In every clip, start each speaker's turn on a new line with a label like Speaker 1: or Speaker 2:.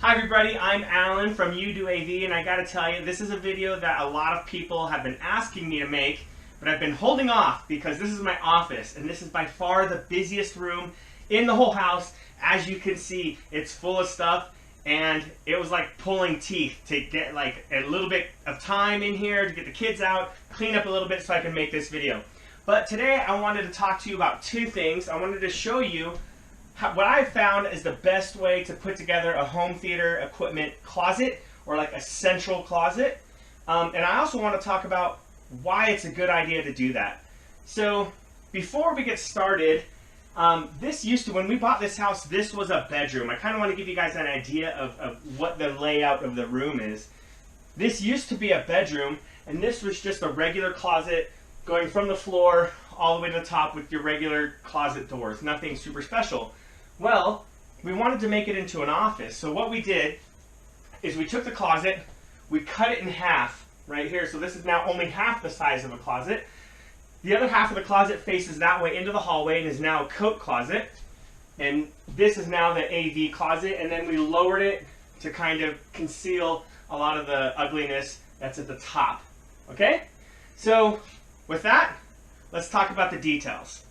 Speaker 1: Hi everybody, I'm Alan from You Do AV, and I gotta tell you, this is a video that a lot of people have been asking me to make, but I've been holding off because this is my office, and this is by far the busiest room in the whole house. As you can see, it's full of stuff, and it was like pulling teeth to get like a little bit of time in here to get the kids out, clean up a little bit so I can make this video. But today I wanted to talk to you about two things. I wanted to show you what I've found is the best way to put together a home theater equipment closet, or like a central closet. And I also want to talk about why it's a good idea to do that. So before we get started, this used to, when we bought this house, this was a bedroom. I kind of want to give you guys an idea of what the layout of the room is. This used to be a bedroom, and this was just a regular closet going from the floor all the way to the top with your regular closet doors. Nothing super special. Well, we wanted to make it into an office, so what we did is we took the closet, we cut it in half right here, so this is now only half the size of a closet. The other half of the closet faces that way into the hallway and is now a coat closet, and this is now the AV closet, and then we lowered it to kind of conceal a lot of the ugliness that's at the top. Okay? So with that, let's talk about the details.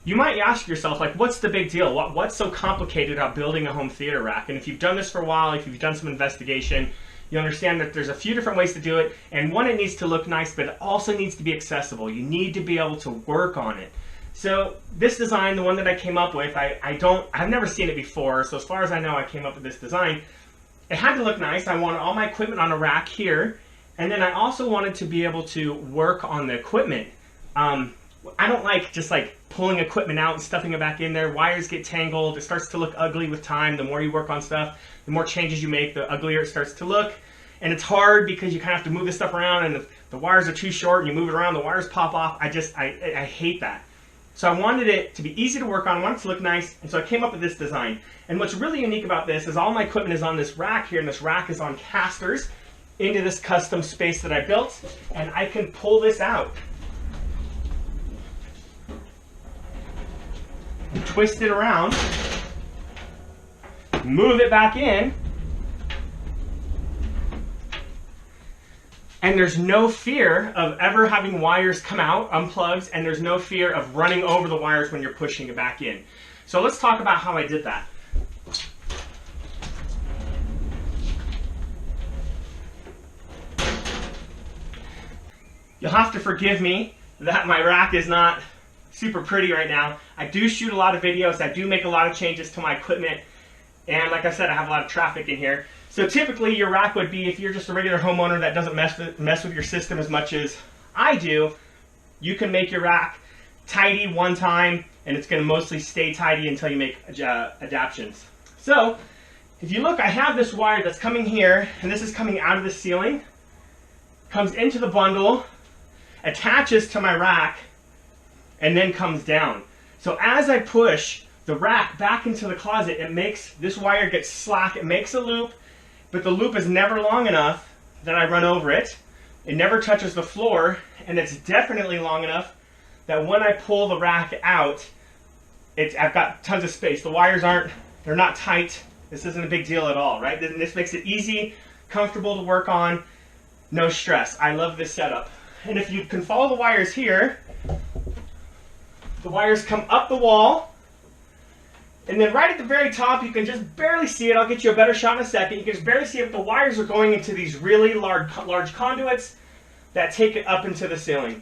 Speaker 1: You might ask yourself, like, what's the big deal? What's so complicated about building a home theater rack? And if you've done this for a while, if you've done some investigation, you understand that there's a few different ways to do it. And one, it needs to look nice, but it also needs to be accessible. You need to be able to work on it. So this design, the one that I came up with, I've never seen it before. So as far as I know, I came up with this design. It had to look nice. I wanted all my equipment on a rack here. And then I also wanted to be able to work on the equipment. I don't like just like pulling equipment out and stuffing it back in there. Wires get tangled. It starts to look ugly with time. The more you work on stuff, the more changes you make, the uglier it starts to look. And it's hard because you kind of have to move this stuff around, and if the wires are too short and you move it around, the wires pop off. I hate that. So I wanted it to be easy to work on. I wanted it to look nice, and so I came up with this design. And what's really unique about this is all my equipment is on this rack here, and this rack is on casters into this custom space that I built, and I can pull this out. Twist it around, move it back in, and there's no fear of ever having wires come out, unplugged, and there's no fear of running over the wires when you're pushing it back in. So let's talk about how I did that. You'll have to forgive me that my rack is not super pretty right now. I do shoot a lot of videos, I do make a lot of changes to my equipment, and like I said, I have a lot of traffic in here. So typically your rack would be, if you're just a regular homeowner that doesn't mess with your system as much as I do, you can make your rack tidy one time and it's going to mostly stay tidy until you make adaptations. So if you look, I have this wire that's coming here, and this is coming out of the ceiling, comes into the bundle, attaches to my rack, and then comes down. So as I push the rack back into the closet, it makes this wire get slack, it makes a loop, but the loop is never long enough that I run over it. It never touches the floor, and it's definitely long enough that when I pull the rack out, I've got tons of space. The wires they're not tight. This isn't a big deal at all, right? This makes it easy, comfortable to work on, no stress. I love this setup. And if you can follow the wires here, the wires come up the wall, and then right at the very top, you can just barely see it. I'll get you a better shot in a second. You can just barely see it. The wires are going into these really large conduits that take it up into the ceiling.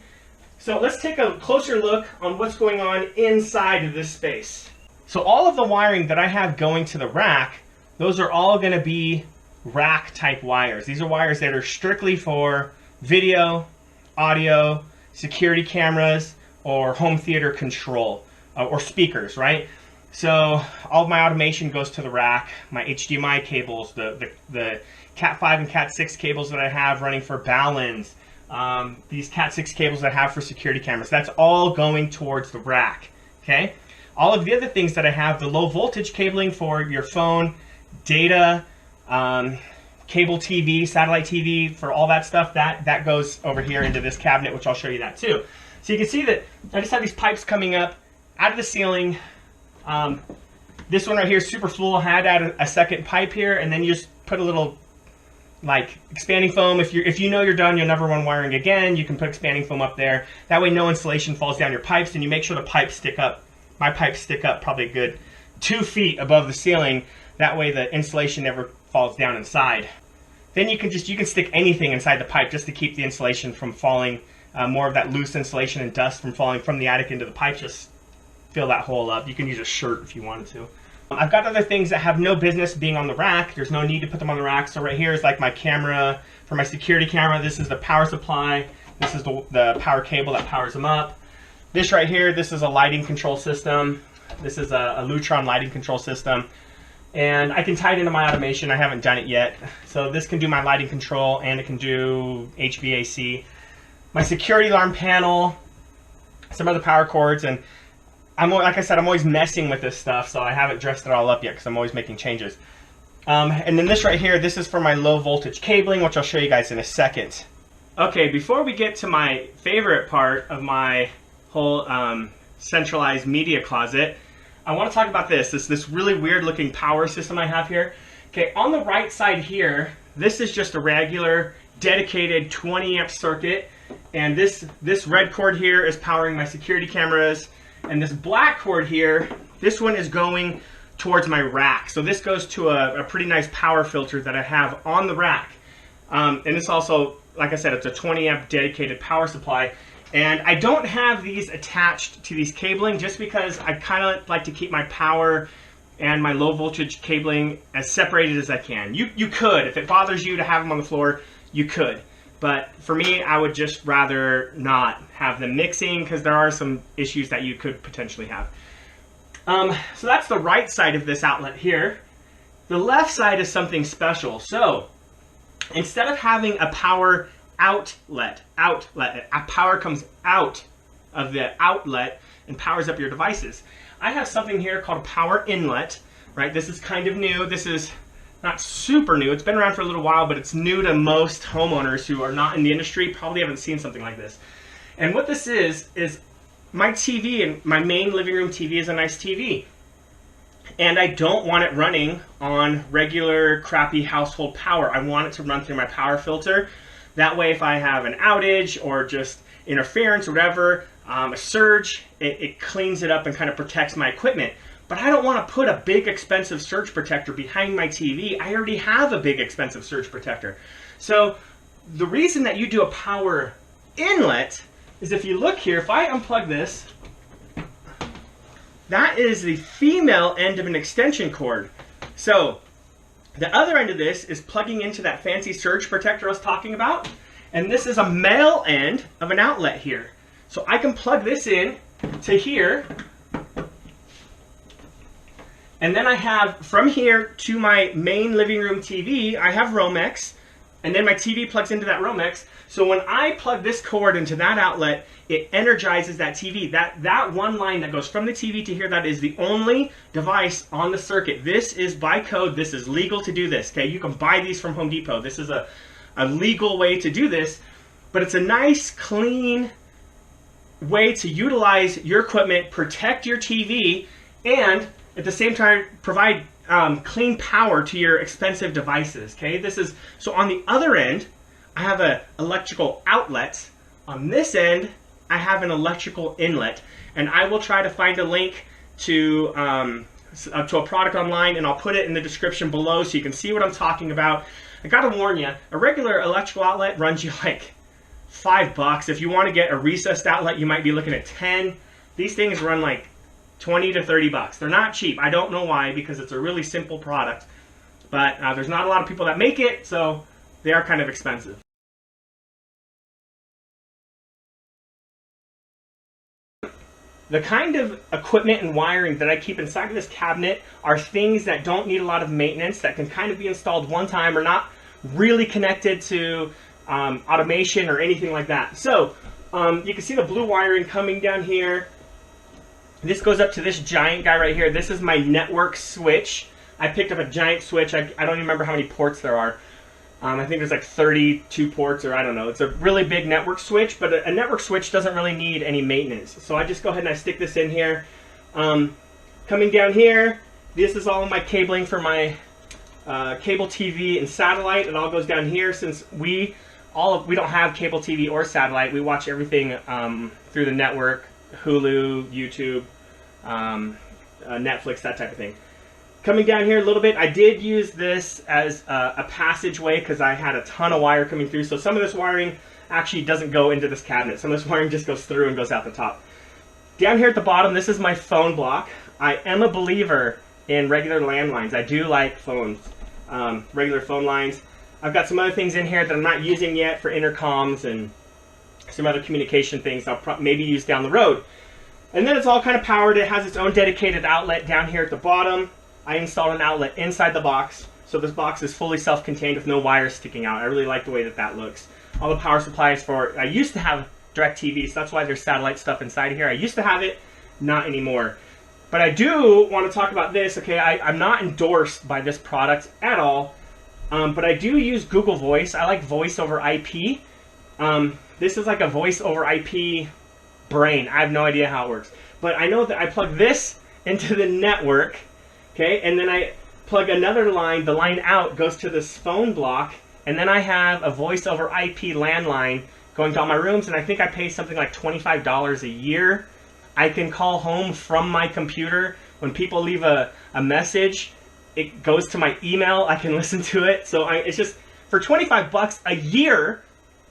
Speaker 1: So let's take a closer look on what's going on inside of this space. So all of the wiring that I have going to the rack, those are all going to be rack type wires. These are wires that are strictly for video, audio, security cameras, or home theater control, or speakers, right? So all of my automation goes to the rack, my HDMI cables, the Cat 5 and Cat 6 cables that I have running for balance, these Cat 6 cables that I have for security cameras, that's all going towards the rack, okay? All of the other things that I have, the low voltage cabling for your phone, data, cable TV, satellite TV, for all that stuff, that goes over here into this cabinet, which I'll show you that too. So you can see that I just have these pipes coming up out of the ceiling. This one right here, super full, had to add a second pipe here, and then you just put a little like expanding foam. If you know you're done, you'll never run wiring again, you can put expanding foam up there. That way no insulation falls down your pipes, and you make sure the pipes stick up. My pipes stick up probably a good 2 feet above the ceiling. That way the insulation never falls down inside. Then you can stick anything inside the pipe just to keep the insulation from falling, more of that loose insulation and dust from falling from the attic into the pipe. Just fill that hole up. You can use a shirt if you wanted to. I've got other things that have no business being on the rack. There's no need to put them on the rack. So right here is like my camera, for my security camera. This is the power supply. This is the power cable that powers them up. This right here, this is a lighting control system. This is a Lutron lighting control system. And I can tie it into my automation. I haven't done it yet. So this can do my lighting control, and it can do HVAC. My security alarm panel, some other power cords, and like I said, I'm always messing with this stuff, so I haven't dressed it all up yet because I'm always making changes. And then this right here, this is for my low voltage cabling, which I'll show you guys in a second. Okay, before we get to my favorite part of my whole centralized media closet, I want to talk about this really weird looking power system I have here. Okay, on the right side here, this is just a regular dedicated 20 amp circuit, and this red cord here is powering my security cameras, and this black cord here, this one is going towards my rack. So this goes to a pretty nice power filter that I have on the rack. And this also, like I said, it's a 20 amp dedicated power supply. And I don't have these attached to these cabling just because I kind of like to keep my power and my low voltage cabling as separated as I can. You could, if it bothers you to have them on the floor, you could. But for me, I would just rather not have them mixing because there are some issues that you could potentially have. So that's the right side of this outlet here. The left side is something special. So instead of having a power outlet, power comes out of the outlet and powers up your devices. I have something here called a power inlet, right? This is kind of new. This is not super new. It's been around for a little while, but it's new to most homeowners who are not in the industry, probably haven't seen something like this. And what this is my TV, and my main living room TV is a nice TV. And I don't want it running on regular crappy household power. I want it to run through my power filter. That way, if I have an outage or just interference or whatever, a surge, it cleans it up and kind of protects my equipment. But I don't want to put a big expensive surge protector behind my TV. I already have a big expensive surge protector. So the reason that you do a power inlet is, if you look here, if I unplug this, that is the female end of an extension cord. So the other end of this is plugging into that fancy surge protector I was talking about. And this is a male end of an outlet here. So I can plug this in to here. And then I have, from here to my main living room TV, I have Romex. And then my TV plugs into that Romex. So when I plug this cord into that outlet, it energizes that TV. That one line that goes from the TV to here, that is the only device on the circuit. This is by code. This is legal to do this. Okay, you can buy these from Home Depot. This is a legal way to do this, but it's a nice, clean way to utilize your equipment, protect your TV, and at the same time provide clean power to your expensive devices. Okay, this is, so on the other end, I have an electrical outlet. On this end, I have an electrical inlet, and I will try to find a link to a product online, and I'll put it in the description below so you can see what I'm talking about. I gotta warn you, a regular electrical outlet runs you like $5. If you want to get a recessed outlet, you might be looking at 10. These things run like 20 to 30 bucks. They're not cheap. I don't know why, because it's a really simple product, but there's not a lot of people that make it, so they are kind of expensive. The kind of equipment and wiring that I keep inside of this cabinet are things that don't need a lot of maintenance, that can kind of be installed one time, or not really connected to automation or anything like that. So you can see the blue wiring coming down here. This goes up to this giant guy right here. This is my network switch. I picked up a giant switch. I don't even remember how many ports there are. I think there's like 32 ports, or I don't know. It's a really big network switch, but a network switch doesn't really need any maintenance. So I just go ahead and I stick this in here. Coming down here This is all of my cabling for my cable TV and satellite. It all goes down here. Since we don't have cable TV or satellite, we watch everything through the network, Hulu, YouTube, Netflix, that type of thing. Coming down here a little bit, I did use this as a passageway because I had a ton of wire coming through. So some of this wiring actually doesn't go into this cabinet. Some of this wiring just goes through and goes out the top. Down here at the bottom, this is my phone block. I am a believer in regular landlines. I do like phones, regular phone lines. I've got some other things in here that I'm not using yet for intercoms and some other communication things I'll maybe use down the road. And then it's all kind of powered. It has its own dedicated outlet down here at the bottom. I installed an outlet inside the box, so this box is fully self-contained with no wires sticking out. I really like the way that that looks. All the power supplies for, I used to have DirecTV, so that's why there's satellite stuff inside here. I used to have it, not anymore. But I do want to talk about this. Okay, I'm not endorsed by this product at all, but I do use Google Voice. I like voice over IP. This is like a voice over IP brain. I have no idea how it works. But I know that I plug this into the network, okay, and then I plug another line. The line out goes to this phone block, and then I have a voice over IP landline going to all my rooms, and I think I pay something like $25 a year. I can call home from my computer. When people leave a message, it goes to my email. I can listen to it. So it's just, for 25 bucks a year,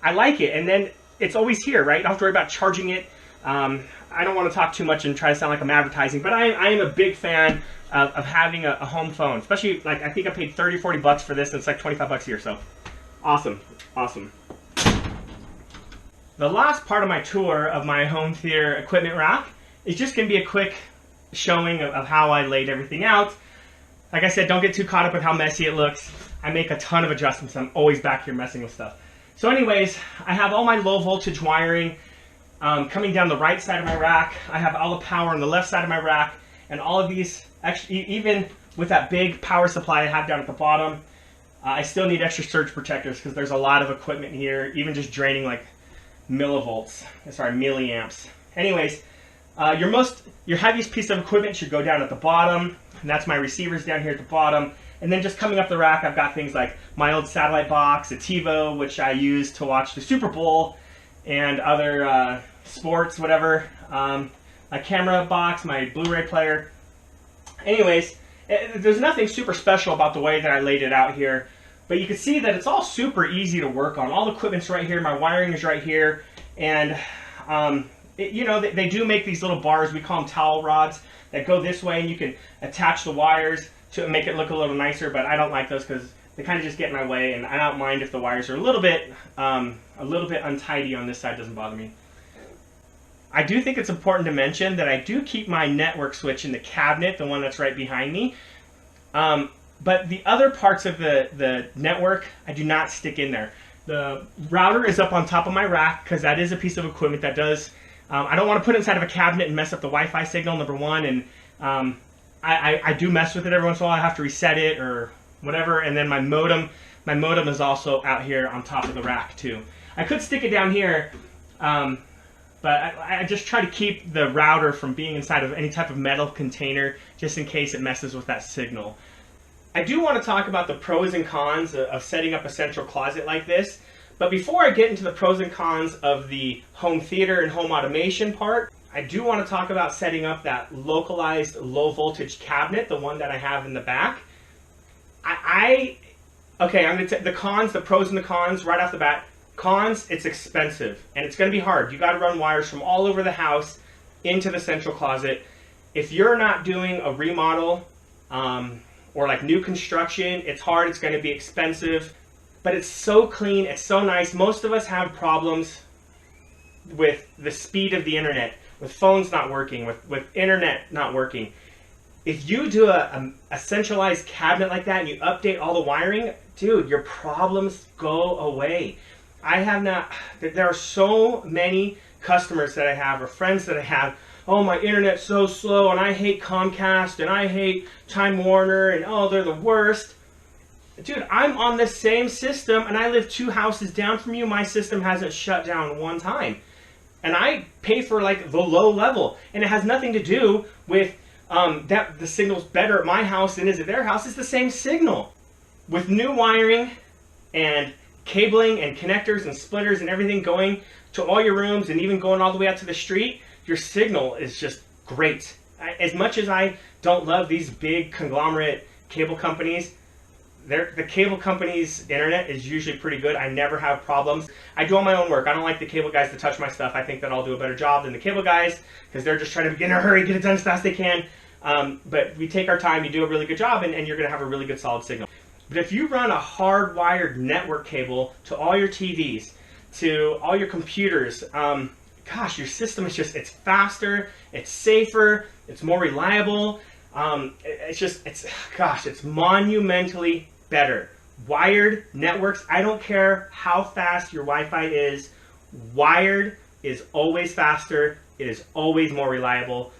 Speaker 1: I like it. And then it's always here, right? I don't have to worry about charging it. I don't want to talk too much and try to sound like I'm advertising, but I am a big fan of having a home phone. Especially, like, I think I paid 30, 40 bucks for this, and it's like 25 bucks a year. So awesome, awesome. The last part of my tour of my home theater equipment rack is just going to be a quick showing of how I laid everything out. Like I said, don't get too caught up with how messy it looks. I make a ton of adjustments. I'm always back here messing with stuff. So anyways, I have all my low voltage wiring coming down the right side of my rack. I have all the power on the left side of my rack, and all of these, actually, even with that big power supply I have down at the bottom, I still need extra surge protectors because there's a lot of equipment here, even just draining like milliamps. Anyways, your heaviest piece of equipment should go down at the bottom, and that's my receivers down here at the bottom. And then just coming up the rack, I've got things like my old satellite box, a TiVo, which I use to watch the Super Bowl and other sports, whatever. My camera box, my Blu-ray player. Anyways, there's nothing super special about the way that I laid it out here. But you can see that it's all super easy to work on. All the equipment's right here. My wiring is right here. And, you know, they do make these little bars. We call them towel rods that go this way. And you can attach the wires to make it look a little nicer. But I don't like those because they kind of just get in my way. And I don't mind if the wires are a little bit untidy on this side. Doesn't bother me. I do think it's important to mention that I do keep my network switch in the cabinet, the one that's right behind me. But the other parts of the network, I do not stick in there. The router is up on top of my rack because that is a piece of equipment that does, I don't want to put it inside of a cabinet and mess up the Wi-Fi signal, number one, and I do mess with it every once in a while. I have to reset it or whatever, and then my modem is also out here on top of the rack too. I could stick it down here, but I just try to keep the router from being inside of any type of metal container just in case it messes with that signal. I do want to talk about the pros and cons of setting up a central closet like this, but before I get into the pros and cons of the home theater and home automation part, I do want to talk about setting up that localized low voltage cabinet, the one that I have in the back. Okay, I'm going to take the cons, the pros and the cons right off the bat. Cons, it's expensive, and it's going to be hard. You got to run wires from all over the house into the central closet. If you're not doing a remodel, or like new construction, it's hard, it's going to be expensive, but it's so clean, it's so nice. Most of us have problems with the speed of the internet, with phones not working, with internet not working. If you do a centralized cabinet like that and you update all the wiring, dude, your problems go away. There are so many customers that I have or friends that I have, oh, my internet's so slow, and I hate Comcast, and I hate Time Warner, and oh, they're the worst. Dude, I'm on the same system, and I live 2 houses down from you. My system hasn't shut down one time. And I pay for, like, the low level. And it has nothing to do with that the signal's better at my house than is at their house. It's the same signal. With new wiring and cabling and connectors and splitters and everything going to all your rooms and even going all the way out to the street, your signal is just great. As much as I don't love these big conglomerate cable companies, the cable company's internet is usually pretty good. I never have problems. I do all my own work. I don't like the cable guys to touch my stuff. I think that I'll do a better job than the cable guys because they're just trying to get in a hurry, get it done as fast as they can. But we take our time, you do a really good job, and you're going to have a really good solid signal. But if you run a hardwired network cable to all your TVs, to all your computers, gosh, your system is just, it's faster, it's safer, it's more reliable. It's monumentally better. Wired networks, I don't care how fast your Wi-Fi is, wired is always faster, it is always more reliable.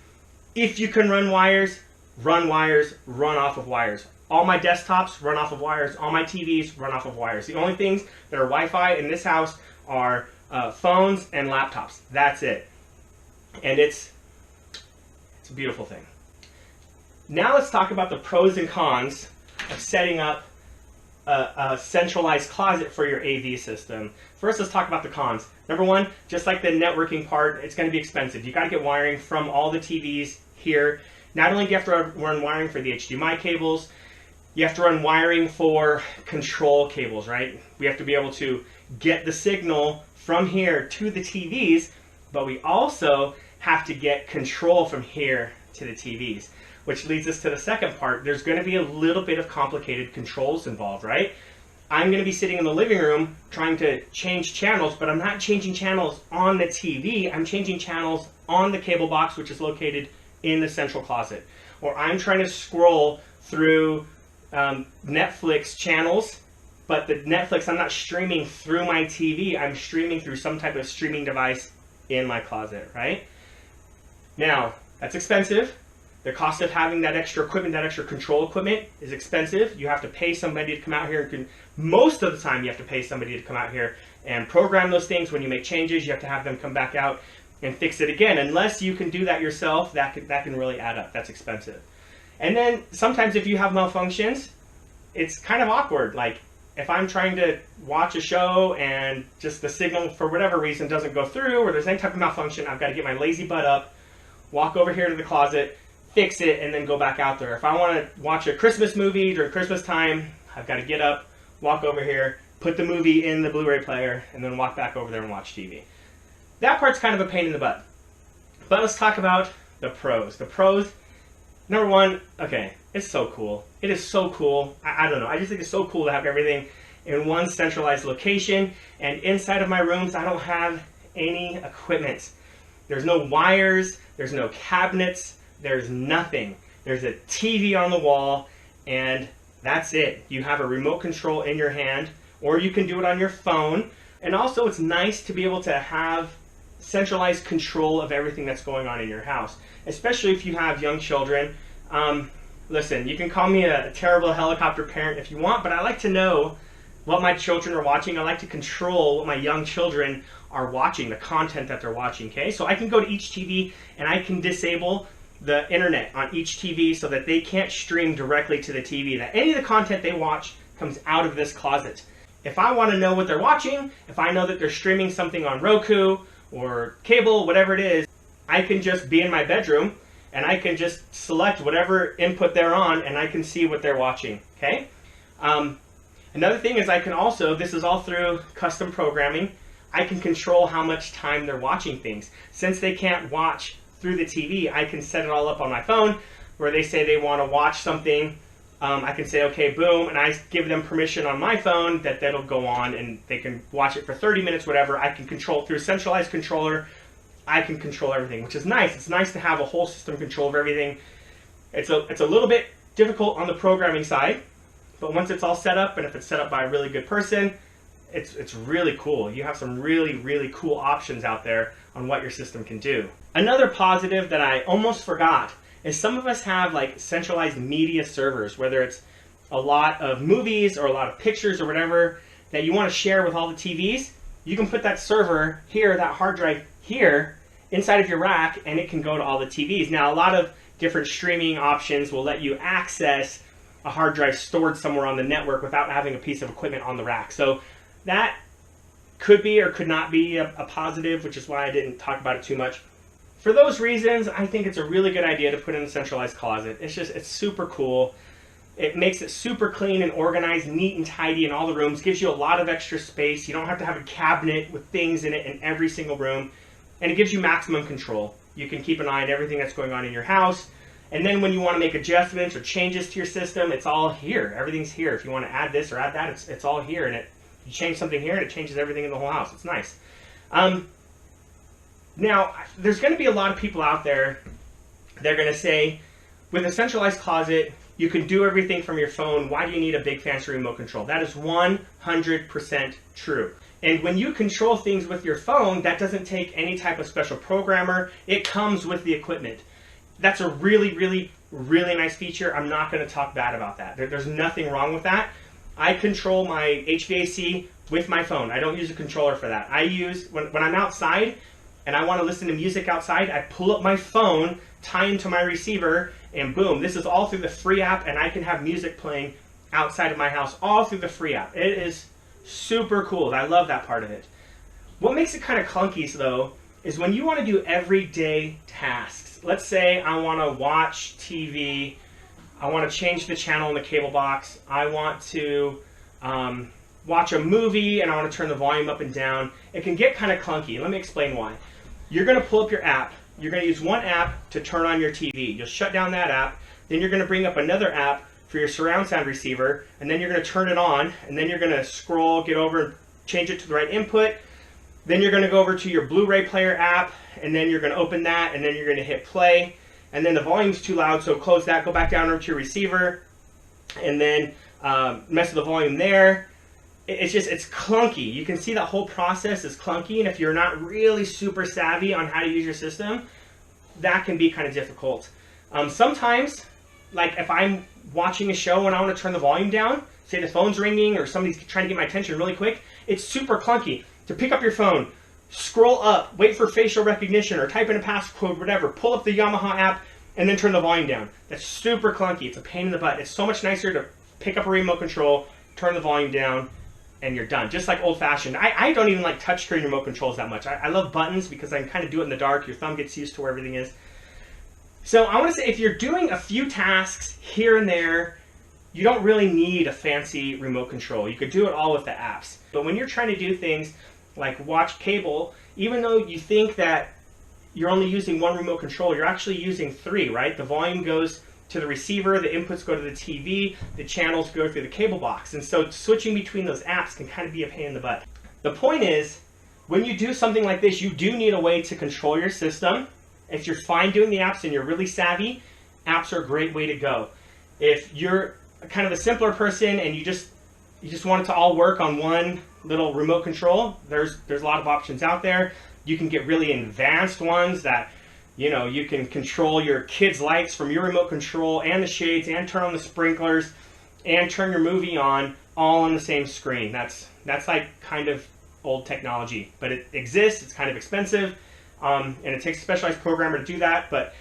Speaker 1: If you can run wires, run off of wires. All my desktops run off of wires, all my TVs run off of wires. The only things that are Wi-Fi in this house are phones and laptops. That's it. And it's a beautiful thing. Now let's talk about the pros and cons of setting up a centralized closet for your AV system. First, let's talk about the cons. Number one, just like the networking part, it's going to be expensive. You got to get wiring from all the TVs here. Not only do you have to run wiring for the HDMI cables, you have to run wiring for control cables, right? We have to be able to get the signal from here to the TVs, but we also have to get control from here to the TVs. Which leads us to the second part. There's going to be a little bit of complicated controls involved, right? I'm going to be sitting in the living room trying to change channels, but I'm not changing channels on the TV. I'm changing channels on the cable box, which is located in the central closet. Or I'm trying to scroll through Netflix channels, but the Netflix, I'm not streaming through my TV. I'm streaming through some type of streaming device in my closet, right? Now, that's expensive. The cost of having that extra equipment, that extra control equipment is expensive. You have to pay somebody to come out here. Most of the time, you have to pay somebody to come out here and program those things. When you make changes, you have to have them come back out and fix it again. Unless you can do that yourself, that can really add up. That's expensive. And then sometimes if you have malfunctions, it's kind of awkward. Like if I'm trying to watch a show and just the signal for whatever reason doesn't go through, or there's any type of malfunction, I've got to get my lazy butt up, walk over here to the closet, fix it, and then go back out there. If I want to watch a Christmas movie during Christmas time, I've got to get up, walk over here, put the movie in the Blu-ray player, and then walk back over there and watch TV. That part's kind of a pain in the butt. But let's talk about the pros. The pros, number one, okay, it's so cool. It is so cool. I don't know. I just think it's so cool to have everything in one centralized location. And inside of my rooms, I don't have any equipment. There's no wires. There's no cabinets. There's nothing. There's a TV on the wall, and that's it. You have a remote control in your hand, or you can do it on your phone. And also, it's nice to be able to have centralized control of everything that's going on in your house, especially if you have young children. Listen, you can call me a terrible helicopter parent if you want, but I like to know what my children are watching. I like to control what my young children are watching, the content that they're watching, okay? So I can go to each TV, and I can disable the internet on each TV so that they can't stream directly to the TV, that any of the content they watch comes out of this closet. If I want to know what they're watching, if I know that they're streaming something on Roku or cable, whatever it is, I can just be in my bedroom and I can just select whatever input they're on and I can see what they're watching, okay? Another thing is I can also, this is all through custom programming, I can control how much time they're watching things. Since they can't watch through the TV, I can set it all up on my phone where they say they want to watch something. I can say, okay, boom, and I give them permission on my phone that that'll go on and they can watch it for 30 minutes, whatever. I can control through a centralized controller. I can control everything, which is nice. It's nice to have a whole system control of everything. It's a little bit difficult on the programming side, but once it's all set up, and if it's set up by a really good person, it's really cool. You have some really, really cool options out there on what your system can do. Another positive that I almost forgot is some of us have like centralized media servers, whether it's a lot of movies or a lot of pictures or whatever that you want to share with all the TVs. You can put that server here, that hard drive here, inside of your rack, and it can go to all the TVs. Now, a lot of different streaming options will let you access a hard drive stored somewhere on the network without having a piece of equipment on the rack. So that could be or could not be a positive, which is why I didn't talk about it too much. For those reasons, I think it's a really good idea to put in a centralized closet. It's super cool. It makes it super clean and organized, neat and tidy in all the rooms. Gives you a lot of extra space. You don't have to have a cabinet with things in it in every single room. And it gives you maximum control. You can keep an eye on everything that's going on in your house. And then when you want to make adjustments or changes to your system, it's all here. Everything's here. If you want to add this or add that, it's all here. And you change something here and it changes everything in the whole house. It's nice. Now, there's going to be a lot of people out there, they're going to say, with a centralized closet, you can do everything from your phone. Why do you need a big fancy remote control? That is 100% true. And when you control things with your phone, that doesn't take any type of special programmer. It comes with the equipment. That's a really, really, really nice feature. I'm not going to talk bad about that. There's nothing wrong with that. I control my HVAC with my phone. I don't use a controller for that. I use, when I'm outside and I want to listen to music outside, I pull up my phone, tie into my receiver, and boom, this is all through the free app, and I can have music playing outside of my house, all through the free app. It is super cool. I love that part of it. What makes it kind of clunky, though, is when you want to do everyday tasks. Let's say I want to watch TV, I want to change the channel in the cable box, I want to watch a movie, and I want to turn the volume up and down. It can get kind of clunky. Let me explain why. You're going to pull up your app. You're going to use one app to turn on your TV. You'll shut down that app. Then you're going to bring up another app for your surround sound receiver, and then you're going to turn it on, and then you're going to scroll, get over, and change it to the right input. Then you're going to go over to your Blu-ray player app, and then you're going to open that, and then you're going to hit play. And then the volume's too loud, so close that, go back down over to your receiver, and then mess with the volume there. It's clunky. You can see that whole process is clunky, and if you're not really super savvy on how to use your system, that can be kind of difficult. Sometimes, like if I'm watching a show and I want to turn the volume down, say the phone's ringing or somebody's trying to get my attention really quick, it's super clunky. To pick up your phone, scroll up, wait for facial recognition or type in a passcode, whatever, pull up the Yamaha app, and then turn the volume down. That's super clunky. It's a pain in the butt. It's so much nicer to pick up a remote control, turn the volume down, and you're done. Just like old-fashioned. I don't even like touchscreen remote controls that much. I love buttons because I can kind of do it in the dark. Your thumb gets used to where everything is. So I want to say if you're doing a few tasks here and there, you don't really need a fancy remote control. You could do it all with the apps. But when you're trying to do things like watch cable, even though you think that you're only using one remote control, you're actually using three, right? The volume goes to the receiver, the inputs go to the TV, the channels go through the cable box. And so switching between those apps can kind of be a pain in the butt. The point is, when you do something like this, you do need a way to control your system. If you're fine doing the apps and you're really savvy, apps are a great way to go. If you're kind of a simpler person and you just want it to all work on one little remote control, there's a lot of options out there. You can get really advanced ones that, you know, you can control your kids' lights from your remote control and the shades and turn on the sprinklers and turn your movie on all on the same screen. That's like kind of old technology, but it exists. It's kind of expensive, and it takes a specialized programmer to do that, but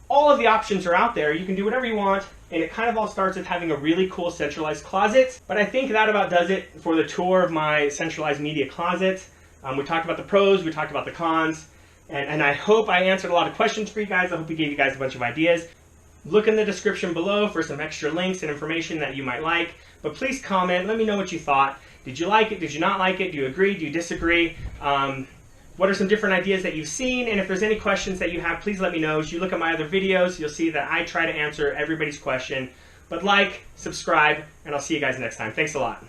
Speaker 1: all of the options are out there. You can do whatever you want, and it kind of all starts with having a really cool centralized closet. But I think that about does it for the tour of my centralized media closet. We talked about the pros, we talked about the cons, and I hope I answered a lot of questions for you guys. I hope we gave you guys a bunch of ideas. Look in the description below for some extra links and information that you might like. But please comment, let me know what you thought. Did you like it? Did you not like it? Do you agree? Do you disagree? What are some different ideas that you've seen? And if there's any questions that you have, please let me know. As you look at my other videos, you'll see that I try to answer everybody's question. But like, subscribe, and I'll see you guys next time. Thanks a lot.